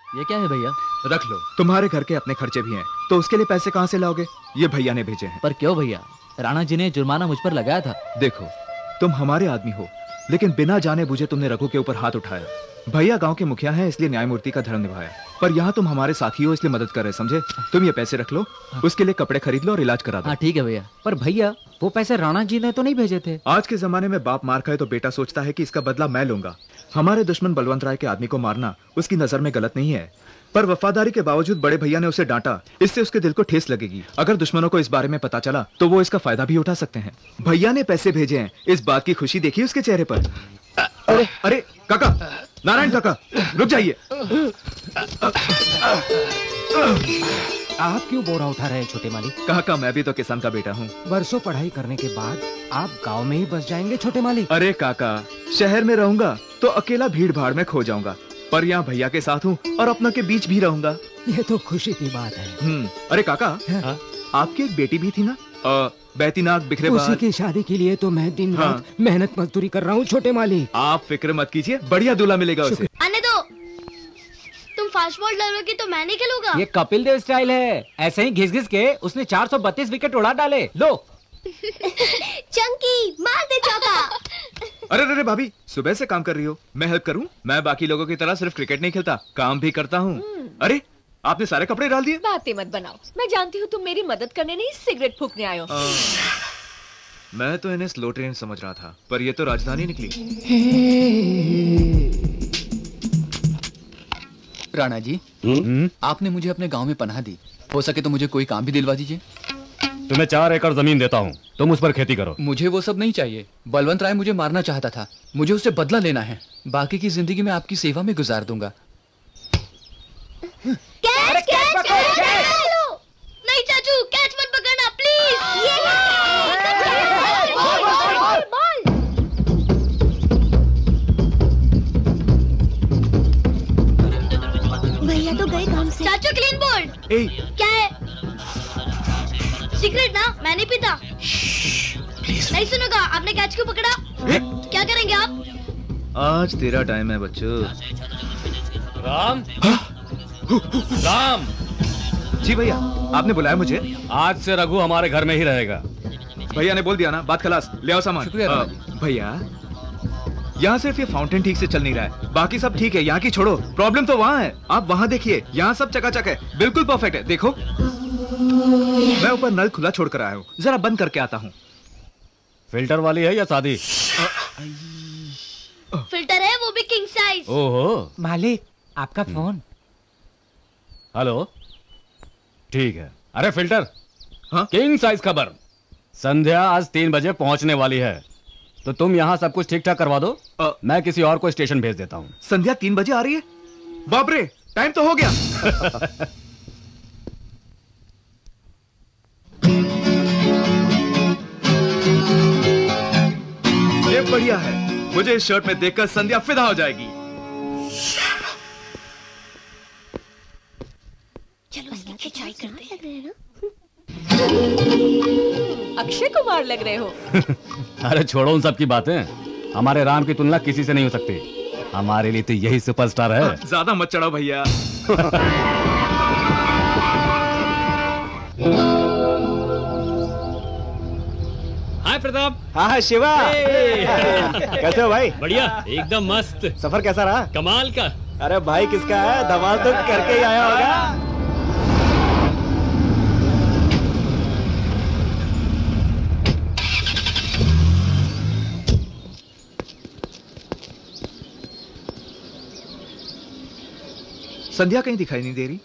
ये क्या है भैया? रख लो, तुम्हारे घर के अपने खर्चे भी हैं, तो उसके लिए पैसे कहाँ से लाओगे? ये भैया ने भेजे हैं। पर क्यों भैया? राणा जी ने जुर्माना मुझ पर लगाया था। देखो, तुम हमारे आदमी हो, लेकिन बिना जाने बुझे तुमने रघु के ऊपर हाथ उठाया। भैया गांव के मुखिया हैं, इसलिए न्यायमूर्ति का धर्म निभाया, पर यहाँ तुम हमारे साथी हो, इसलिए मदद कर रहे, समझे? तुम ये पैसे रख लो, उसके लिए कपड़े खरीद लो और इलाज करा दो। हाँ ठीक है भैया। पर भैया वो पैसे राणा जी ने तो नहीं भेजे थे। आज के जमाने में बाप मार खाए तो बेटा सोचता है कि इसका बदला मैं लूंगा। हमारे दुश्मन बलवंत राय के आदमी को मारना उसकी नजर में गलत नहीं है, पर वफादारी के बावजूद बड़े भैया ने उसे डांटा, इससे उसके दिल को ठेस लगेगी। अगर दुश्मनों को इस बारे में पता चला तो वो इसका फायदा भी उठा सकते हैं। भैया ने पैसे भेजे हैं, इस बात की खुशी देखिए उसके चेहरे पर। अरे अरे काका, नारायण काका, रुक जाइए। आप क्यों बोरा उठा रहे हैं छोटे मालिक? काका, मैं भी तो किसान का बेटा हूँ। बरसों पढ़ाई करने के बाद आप गांव में ही बस जाएंगे छोटे मालिक? अरे काका, शहर में रहूंगा तो अकेला भीड़ भाड़ में खो जाऊंगा, पर यहाँ भैया के साथ हूँ और अपनों के बीच भी रहूंगा। ये तो खुशी की बात है। अरे काका, आपकी एक बेटी भी थी ना, बहती नाक बिखरे बाल? उसी की शादी के लिए तो मैं दिन रात मेहनत मजदूरी कर रहा हूँ छोटे मालिक। आप फिक्र मत कीजिए, बढ़िया दूल्हा मिलेगा उसे। आने दो, तुम फास्ट बॉल डालोगे तो मैं नहीं खेलूंगा। ये कपिल देव स्टाइल है, ऐसे ही घिस घिस के उसने 432 विकेट उड़ा डाले। लो चंकी, मार दे चौका। अरे अरे भाभी, सुबह से काम कर रही हो, मैं हेल्प करूं? मैं बाकी लोगों की तरह सिर्फ क्रिकेट नहीं खेलता, काम भी करता हूँ। अरे आपने सारे कपड़े डाल दिए? बातें मत बनाओ, मैं जानती हूँ तुम मेरी मदद करने नहीं सिगरेट फूकने आए हो। मैं तो इन्हें स्लो ट्रेन समझ रहा था, पर ये तो राजधानी निकली। राणा जी, आपने मुझे अपने गांव में पनाह दी, हो सके तो मुझे कोई काम भी दिलवा दीजिए। तुम्हें 4 एकड़ जमीन देता हूँ, तुम उस पर खेती करो। मुझे वो सब नहीं चाहिए। बलवंत राय मुझे मारना चाहता था, मुझे उससे बदला लेना है। बाकी की जिंदगी मैं आपकी सेवा में गुजार दूंगा। Catch, catch, catch. नहीं चाचू, कैच मत पकड़ना प्लीज। भैया तो गए काम से। चाचू क्लीन बोल्ड। क्या है? सिगरेट ना, मैं नहीं पीता। नहीं सुनोगा, आपने कैच क्यों पकड़ा? क्या करेंगे आप? आज तेरा टाइम है बच्चों। राम, राम। जी भैया, आपने बुलाया मुझे? आज से रघु हमारे घर में ही रहेगा। भैया ने बोल दिया ना, बात खलास। ले आओ सामान। भैया, यहाँ सिर्फ ये फाउंटेन ठीक से चल नहीं रहा है, बाकी सब ठीक है। यहाँ की छोड़ो, प्रॉब्लम तो वहाँ है। आप वहाँ देखिए, यहाँ सब चकाचक है, बिल्कुल परफेक्ट है। देखो, मैं ऊपर नल खुला छोड़ कर आया हूँ, जरा बंद करके आता हूँ। फिल्टर वाली है या सादी? फिल्टर है, वो भी किंग साइज। ओहो मालिक, आपका फोन। हेलो, ठीक है। अरे फिल्टर, किंग साइज खबर। संध्या आज 3 बजे पहुंचने वाली है, तो तुम यहाँ सब कुछ ठीक ठाक करवा दो। मैं किसी और को स्टेशन भेज देता हूँ। संध्या 3 बजे आ रही है? बाप रे, टाइम तो हो गया। ये बढ़िया है, मुझे इस शर्ट में देखकर संध्या फिदा हो जाएगी। चलो इसकी खिंचाई करते हैं। अक्षय कुमार लग रहे हो। अरे छोड़ो उन सब की बातें, हमारे राम की तुलना किसी से नहीं हो सकती। हमारे लिए तो यही सुपरस्टार है। ज्यादा मत चढ़ाओ भैया। हाय प्रताप। हाँ शिवा। कैसे हो भाई? बढ़िया, एकदम मस्त। सफर कैसा रहा? कमाल का। अरे भाई किसका है? धमाल तो करके ही आया होगा। संध्या कहीं दिखाई नहीं दे रही।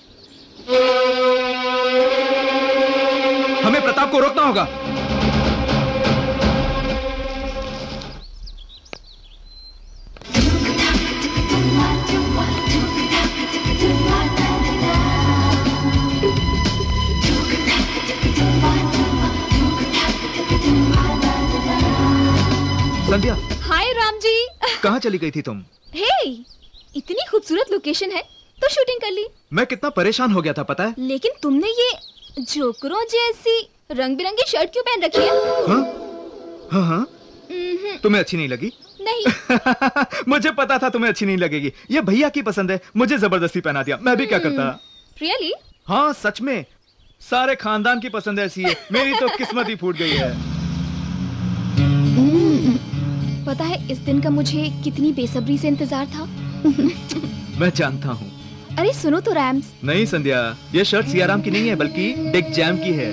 हमें प्रताप को रोकना होगा। संध्या। हाय राम जी। कहाँ चली गई थी तुम? हे, इतनी खूबसूरत लोकेशन है तो शूटिंग कर ली। मैं कितना परेशान हो गया था पता है? लेकिन तुमने ये जोकरों जैसी रंग बिरंगी शर्ट क्यों पहन रखी है? हाँ? हाँ हाँ। तुम्हें अच्छी नहीं लगी? नहीं। मुझे पता था तुम्हें अच्छी नहीं लगेगी। ये भैया की पसंद है, मुझे जबरदस्ती पहना दिया। मैं भी क्या करता। रियली? हाँ सच में, सारे खानदान की पसंद ऐसी है। मेरी तो किस्मत ही फूट गई है। पता है इस दिन का मुझे कितनी बेसब्री से इंतजार था। मैं जानता हूँ। अरे सुनो तो रैम्स। नहीं संध्या, ये शर्ट सियाराम की नहीं है बल्कि डिक जैम की है।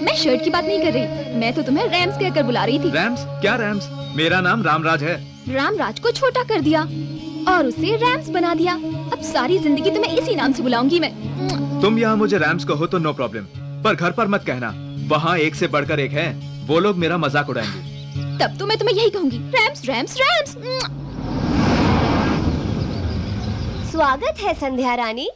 मैं शर्ट की बात नहीं कर रही, मैं तो तुम्हें रैम्स कहकर बुला रही थी। रैम्स? क्या रैम्स? मेरा नाम रामराज है। रामराज को छोटा कर दिया और उसे रैम्स बना दिया। अब सारी जिंदगी तुम्हें इसी नाम से बुलाऊंगी मैं। तुम यहाँ मुझे रैम्स कहो तो नो प्रॉब्लम, पर घर पर मत कहना, वहाँ एक से बढ़कर एक है, वो लोग मेरा मजाक उड़ाएंगे। तब तो मैं तुम्हें यही कहूंगी, रैम्स रैम्स रैम्स। स्वागत है संध्या रानी।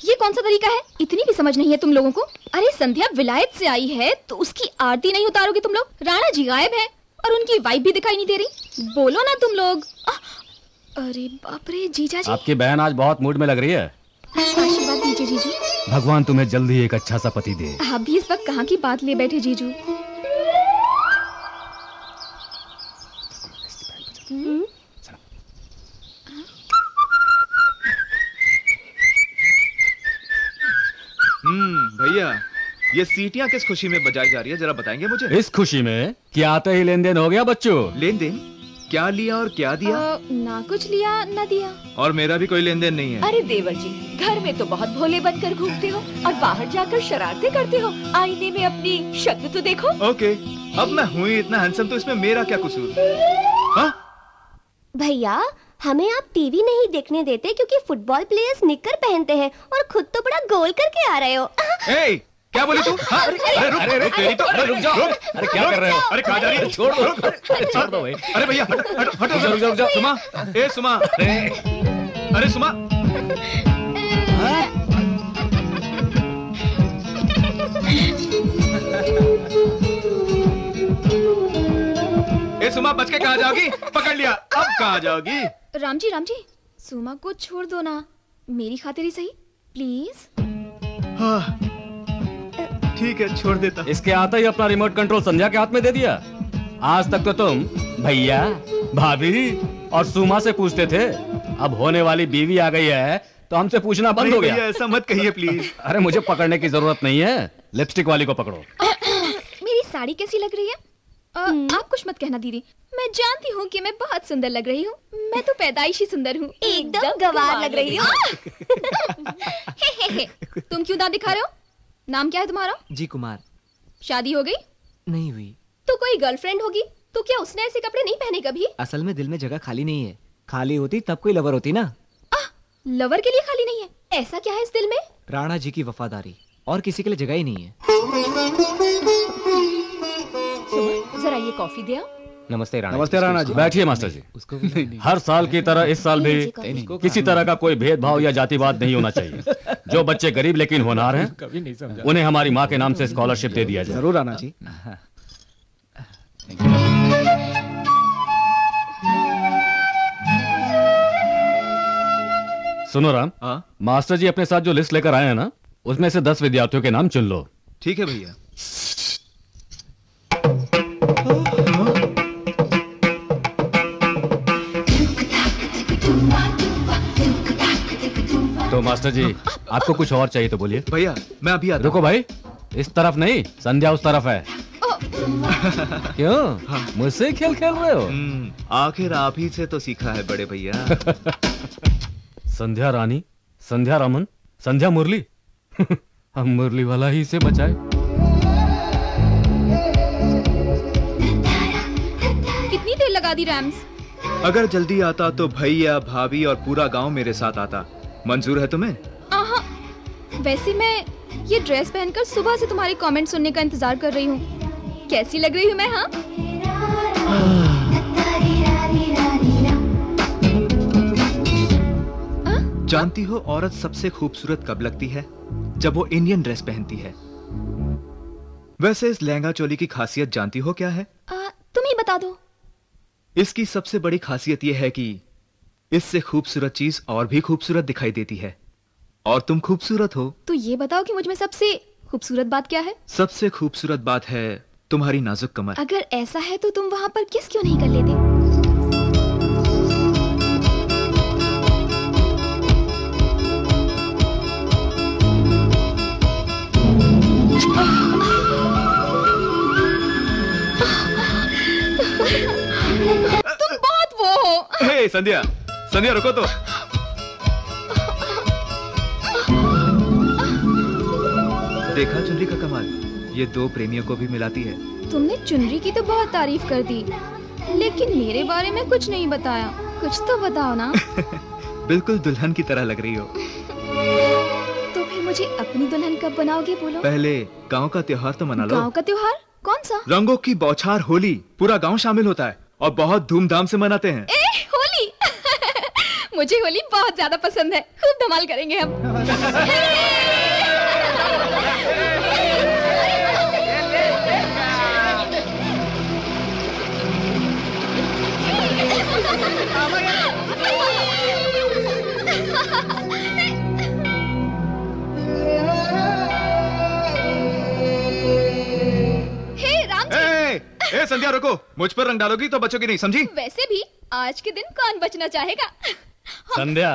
ये कौन सा तरीका है? इतनी भी समझ नहीं है तुम लोगों को। अरे संध्या विलायत से आई है तो उसकी आरती नहीं उतारोगे तुम लोग? राणा जी गायब है और उनकी वाइफ भी दिखाई नहीं दे रही। बोलो ना तुम लोग। अरे बाप रे जीजा जी। आपकी बहन आज बहुत मूड में लग रही है। आशीर्वाद दीजिए जीजू। भगवान तुम्हें जल्दी एक अच्छा सा पति दे। आप भी इस वक्त कहाँ की बात ले बैठे जीजू। भैया, ये सीटियाँ किस खुशी में बजाई जा रही है, जरा बताएंगे मुझे? इस खुशी में कि आते ही लेन देन हो गया बच्चों। लेन देन? क्या लिया और क्या दिया? ना कुछ लिया ना दिया। और मेरा भी कोई लेन देन नहीं है। अरे देवर जी, घर में तो बहुत भोले बनकर घूमते हो और बाहर जाकर शरारतें करते हो। आईने में अपनी शक्ल तो देखो। ओके, अब मैं हूँ इतना हैंडसम तो इसमें मेरा क्या कसूर? हाँ? भैया, हमें आप टीवी नहीं देखने देते क्योंकि फुटबॉल प्लेयर्स निक्कर पहनते हैं और खुद तो बड़ा गोल करके आ रहे हो। ए, क्या बोली तू? हाँ? अरे रुक जाओ। अरे क्या कर रहे हो? अरे कहाँ जा रही है? छोड़ दो भाई। अरे भैया हटो। रुक जाओ। सुमा, ए सुमा, अरे सुमा। ए सुमा, बच के कहाँ जाओगी? पकड़ लिया, अब कहाँ जाओगी? राम जी, सुमा को छोड़ दो ना, मेरी खातिर ही सही, प्लीज। हाँ ठीक है, छोड़ देता। इसके आते ही अपना रिमोट कंट्रोल संध्या के हाथ में दे दिया। आज तक तो तुम भैया, भाभी और सुमा से पूछते थे, अब होने वाली बीवी आ गई है तो हमसे पूछना बंद हो गया। ऐसा मत कहिए प्लीज। अरे मुझे पकड़ने की जरूरत नहीं है, लिपस्टिक वाली को पकड़ो। मेरी साड़ी कैसी लग रही है? आप कुछ मत कहना दीदी, मैं जानती हूँ कि मैं बहुत सुंदर लग रही हूँ। मैं तो पैदाइशी सुंदर हूँ। एकदम गवार लग रही हो। तुम क्यों दांत दिखा रहे हो? नाम क्या है तुम्हारा? जी कुमार। शादी हो गई? नहीं हुई। तो कोई गर्लफ्रेंड होगी, तो क्या उसने ऐसे कपड़े नहीं पहने कभी? असल में दिल में जगह खाली नहीं है, खाली होती तब कोई लवर होती ना। लवर के लिए खाली नहीं है? ऐसा क्या है इस दिल में? राणा जी की वफादारी, और किसी के लिए जगह ही नहीं है। जरा ये कॉफी दिया। नमस्ते राणा। नमस्ते राणा जी। बैठिए मास्टर जी। उसको भी हर साल की तरह इस साल भी किसी तरह का कोई भेदभाव या जातिवाद नहीं होना चाहिए। जो बच्चे गरीब लेकिन होनहार हैं, कभी नहीं समझा, उन्हें हमारी माँ के नाम से स्कॉलरशिप दे दिया जाए। जरूर राणा जी। सुनो राम, मास्टर जी अपने साथ जो लिस्ट लेकर आए हैं ना, उसमें से 10 विद्यार्थियों के नाम चुन लो। ठीक है भैया। तो मास्टर जी आपको कुछ और चाहिए तो बोलिए। भैया मैं अभी आता हूं। रुको भाई, इस तरफ नहीं, संध्या उस तरफ है। क्यों मुझसे खेल खेल रहे हो? आखिर आप ही से तो सीखा है बड़े भैया। संध्या रानी, संध्या रमन, संध्या मुरली। हम मुरली वाला ही से बचाए। कितनी देर लगा दी रैम्स? अगर जल्दी आता तो भैया, भाभी और पूरा गांव मेरे साथ आता। मंजूर है तुम्हें? वैसे मैं ये ड्रेस पहनकर सुबह से तुम्हारे कमेंट सुनने का इंतजार कर रही हूँ। कैसी लग रही हूँ मैं? हाँ जानती हो औरत सबसे खूबसूरत कब लगती है? जब वो इंडियन ड्रेस पहनती है। वैसे इस लहंगा चोली की खासियत जानती हो क्या है? तुम ही बता दो। इसकी सबसे बड़ी खासियत यह है कि इससे खूबसूरत चीज और भी खूबसूरत दिखाई देती है, और तुम खूबसूरत हो। तो ये बताओ कि मुझ में सबसे खूबसूरत बात क्या है? सबसे खूबसूरत बात है तुम्हारी नाजुक कमर। अगर ऐसा है तो तुम वहाँ पर किस क्यों नहीं कर लेते? हे संध्या, संध्या रुको तो। देखा चुनरी का कमाल, ये दो प्रेमियों को भी मिलाती है। तुमने चुनरी की तो बहुत तारीफ कर दी, लेकिन मेरे बारे में कुछ नहीं बताया। कुछ तो बताओ ना। बिल्कुल दुल्हन की तरह लग रही हो। तो फिर मुझे अपनी दुल्हन कब बनाओगे बोलो? पहले गांव का त्योहार तो मना लो। गांव का त्योहार? कौन सा? रंगों की बौछार होली, पूरा गांव शामिल होता है और बहुत धूमधाम से मनाते हैं। होली। मुझे होली बहुत ज्यादा पसंद है, खूब धमाल करेंगे हम। ए संध्या रुको, मुझ पर रंग डालोगी तो बचोगी नहीं, समझी? वैसे भी आज के दिन कौन बचना चाहेगा? संध्या।